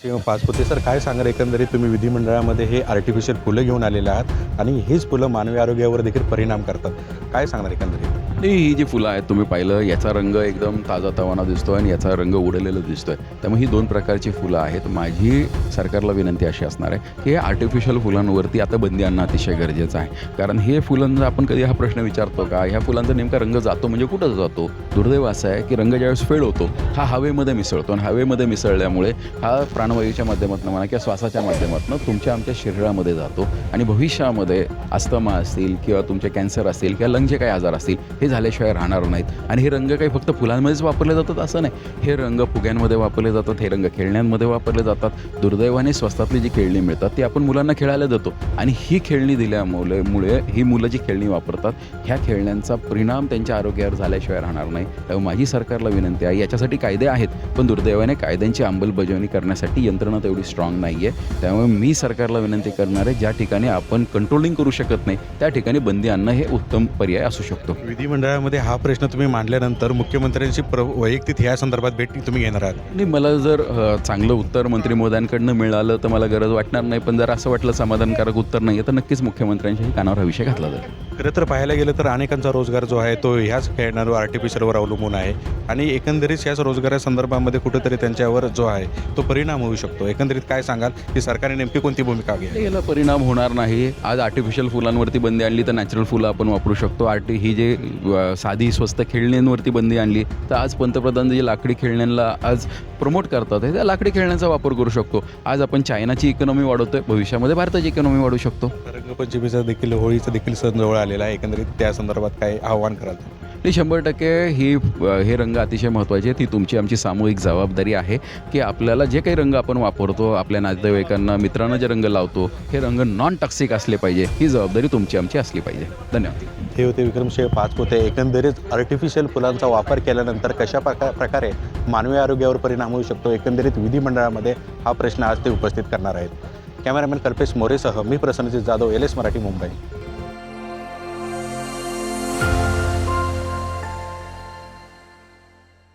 Pachpute sir, काय सांगाल एकंदरीत तुम्ही विधिमंडळामध्ये हे आर्टिफिशियल फुलं घेऊन आलेले आहात आणि हीच फुलं मानवी आरोग्यावर देखील परिणाम करतात. काय सांगणार एकंदरीत? नाही, ही जी फुलं आहेत तुम्ही पाहिलं याचा रंग एकदम ताजातवाना दिसतो आणि याचा रंग उडलेला दिसतो आहे. त्यामुळे ही दोन प्रकारची फुलं आहेत. माझी सरकारला विनंती अशी असणार आहे की हे आर्टिफिशियल फुलांवरती आता बंदी आणणं अतिशय गरजेचं आहे. कारण हे फुलांचा आपण कधी हा प्रश्न विचारतो का ह्या फुलांचा नेमका रंग जातो म्हणजे कुठं जातो? दुर्दैव असं आहे की रंग ज्यावेळेस फेड होतो हा हवेमध्ये मिसळतो आणि हवेमध्ये मिसळल्यामुळे हा प्राणवायूच्या माध्यमातून म्हणा किंवा श्वासाच्या माध्यमातून तुमच्या आमच्या शरीरामध्ये जातो आणि भविष्यामध्ये अस्थमा असतील किंवा तुमचे कॅन्सर असतील किंवा लंगचे काही आजार असतील हे झाल्याशिवाय राहणार नाहीत. आणि हे रंग काही फक्त फुलांमध्येच वापरले जातात असं नाही. हे रंग फुग्यांमध्ये वापरले जातात, हे रंग खेळण्यांमध्ये वापरले जातात. दुर्दैवाने स्वस्तातली जी खेळणी मिळतात ती आपण मुलांना खेळायला देतो आणि ही खेळणी दिल्यामुळे ही मुलं जी खेळणी वापरतात ह्या खेळण्यांचा परिणाम त्यांच्या आरोग्यावर झाल्याशिवाय राहणार नाही. त्यामुळे माझी सरकारला विनंती आहे, याच्यासाठी कायदे आहेत पण दुर्दैवाने कायद्यांची अंमलबजावणी करण्यासाठी यंत्रणा तेवढी स्ट्रॉंग नाही आहे. त्यामुळे मी सरकारला विनंती करणार आहे, ज्या ठिकाणी आपण कंट्रोलिंग करू शकत नाही त्या ठिकाणी बंदी आणणं हे उत्तम पर्याय असू शकतो. विधिमंडळामध्ये हा प्रश्न तुम्ही मांडल्यानंतर मुख्यमंत्र्यांची वैयक्तिक ह्या संदर्भात भेट तुम्ही घेणार आहात? नाही, मला जर चांगलं उत्तर मंत्री महोदयांकडनं मिळालं तर मला गरज वाटणार नाही. पण जर असं वाटलं समाधानकारक उत्तर नाही आहे तर नक्कीच मुख्यमंत्र्यांच्याही कानावर हा विषय घातला जाईल. खरं तर पाहायला गेलं तर अनेकांचा रोजगार जो आहे तो ह्याच खेळण्यावर आर्टिफिशियलवर अवलंबून आहे आणि एकंदरीत ह्याच रोजगारासंदर्भामध्ये कुठेतरी त्यांच्यावर जो आहे तो परिणाम होऊ शकतो. एकंदरीत काय सांगाल की सरकारने नेमकी कोणती भूमिका घ्यावी? याला परिणाम होणार नाही. आज आर्टिफिशियल फुलांवरती बंदी आणली तर नॅचरल फुलं आपण वापरू शकतो. ही जे साधी स्वस्त खेळण्यांवरती बंदी आणली तर आज पंतप्रधान जे लाकडी खेळण्यांना आज प्रमोट करतात त्या लाकडी खेळण्यांचा वापर करू शकतो. आज आपण चायनाची इकॉनॉमी वाढवतोय, भविष्यामध्ये भारताची इकॉनॉमी वाढू शकतो. रंगपंचमीचा देखील, होळीचा देखील सण जवळ आलेला आहे. एकंदरीत त्या संदर्भात काय आव्हान कराल? ते 100% हे रंग अतिशय महत्त्वाचे. ती तुमची आमची सामूहिक जबाबदारी आहे की आपल्याला जे काही रंग आपण वापरतो, आपल्या नातेवाईकांना मित्रांना जे रंग लावतो हे रंग नॉन टॉक्सिक असले पाहिजे. ही जबाबदारी तुमची आमची असली पाहिजे. धन्यवाद. हे होते विक्रमसिंह पाचपुते. एकंदरीत आर्टिफिशियल फुलांचा वापर केल्यानंतर कशा प्रकारे मानवी आरोग्यावर परिणाम होऊ शकतो, एकंदरीत विधिमंडळामध्ये हा प्रश्न आज ते उपस्थित करणार आहेत. कॅमेरामॅन कल्पेश मोरेसह मी प्रसन्नजित जाधव, LS मराठी, मुंबई.